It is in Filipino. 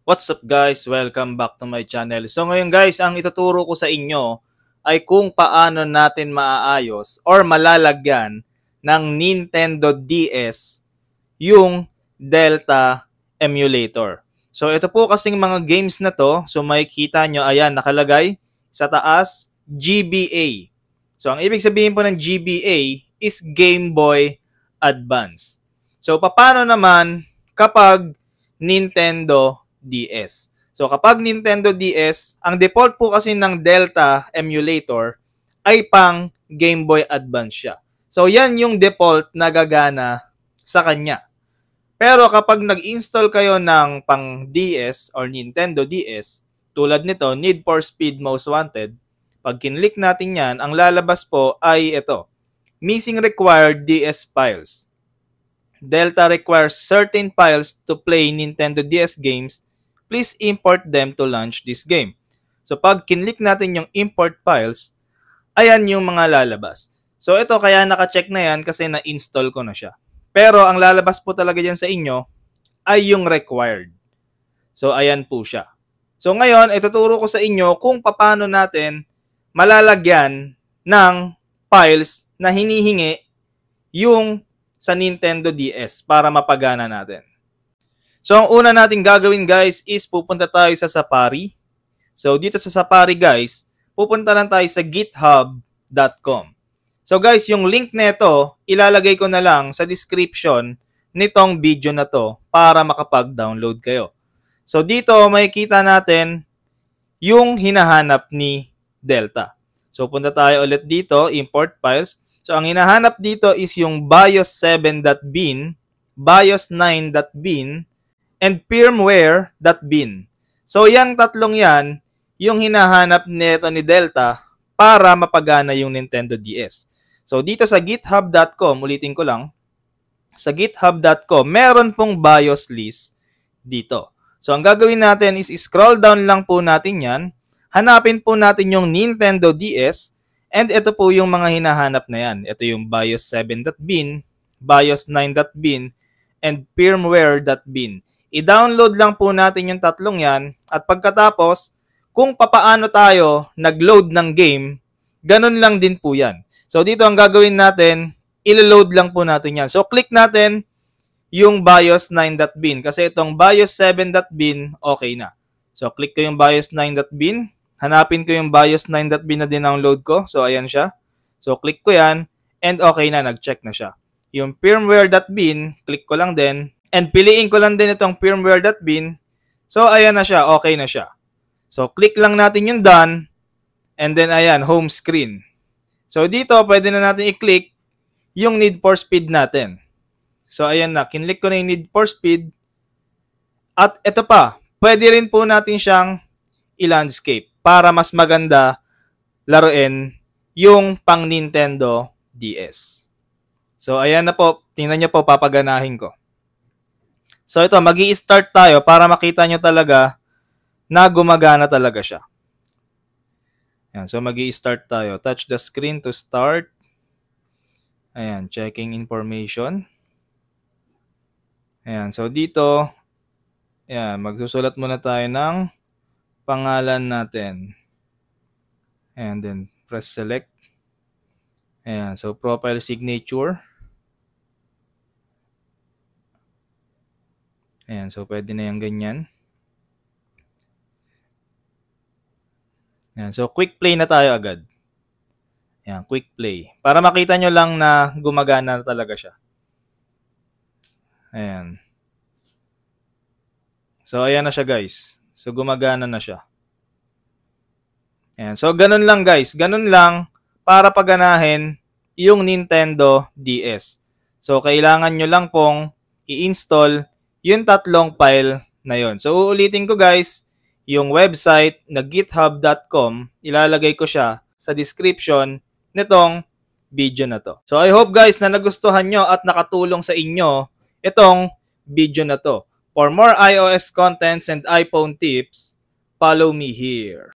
What's up guys? Welcome back to my channel. So ngayon guys, ang ituturo ko sa inyo ay kung paano natin maaayos or malalagyan ng Nintendo DS yung Delta emulator. So ito po kasing mga games na to, so makikita nyo, ayan, nakalagay sa taas, GBA. So ang ibig sabihin po ng GBA is Game Boy Advance. So paano naman kapag Nintendo DS? So kapag Nintendo DS, ang default po kasi ng Delta emulator ay pang Game Boy Advance siya. So yan yung default na gagana sa kanya. Pero kapag nag-install kayo ng pang DS or Nintendo DS, tulad nito, Need for Speed Most Wanted, pag kinlik natin yan, ang lalabas po ay ito, Missing Required DS Files. Delta requires certain files to play Nintendo DS games. Please import them to launch this game. So pag kinlik natin yung import files, ayan yung mga lalabas. So ito kaya naka-check na yan kasi na-install ko na siya. Pero ang lalabas po talaga dyan sa inyo ay yung required. So ayan po siya. So ngayon, ituturo ko sa inyo kung paano natin malalagyan ng files na hinihingi yung sa Nintendo DS para mapagana natin. So ang una natin gagawin guys is pupunta tayo sa Safari. So dito sa Safari guys, pupunta lang tayo sa github.com. So guys, yung link nito, ilalagay ko na lang sa description nitong video na to para makapag-download kayo. So dito makikita natin yung hinahanap ni Delta. So punta tayo ulit dito, import files. So ang hinahanap dito is yung bios7.bin, bios9.bin, and firmware.bin. So yung tatlong yan, yung hinahanap nito ni Delta para mapagana yung Nintendo DS. So dito sa github.com, ulitin ko lang, sa github.com, meron pong BIOS list dito. So ang gagawin natin is scroll down lang po natin yan, hanapin po natin yung Nintendo DS, and ito po yung mga hinahanap na yan. Ito yung bios7.bin, bios9.bin, and firmware.bin. I-download lang po natin yung tatlong yan, at pagkatapos, kung papaano tayo nag-load ng game, ganun lang din po yan. So dito ang gagawin natin, ilo-load lang po natin yan. So click natin yung bios9.bin kasi itong bios7.bin okay na. So click ko yung bios9.bin, hanapin ko yung bios9.bin na din-download ko. So ayan siya. So click ko yan and okay na, nag-check na siya. Yung firmware.bin, click ko lang din and piliin ko lang din itong firmware.bin. So ayan na siya, okay na siya. So click lang natin yung done and then ayan, home screen. So dito, pwede na natin i-click yung Need for Speed natin. So ayan na, kinlik ko na yung Need for Speed. At ito pa, pwede rin po natin siyang i-landscape para mas maganda laruin yung pang Nintendo DS. So ayan na po, tingnan nyo po, papaganahin ko. So ito, magi-start tayo para makita nyo talaga na gumagana talaga siya. Ayan, so magi-start tayo. Touch the screen to start. Ayan, checking information. Ayan, so dito, ayan, magsusulat muna tayo ng pangalan natin. And then, press select. Ayan, so profile signature. Ayan, so pwede na yung ganyan. Ayan, so quick play na tayo agad. Ayan, quick play. Para makita nyo lang na gumagana talaga siya. Ayan. So ayan na siya guys. So gumagana na siya. Ayan. So ganun lang guys. Ganun lang para paganahin yung Nintendo DS. So kailangan nyo lang pong i-install yung tatlong file na yon. So uulitin ko guys. Yung website na github.com, ilalagay ko siya sa description nitong video na to. So I hope guys na nagustuhan nyo at nakatulong sa inyo itong video na to. For more iOS contents and iPhone tips, follow me here.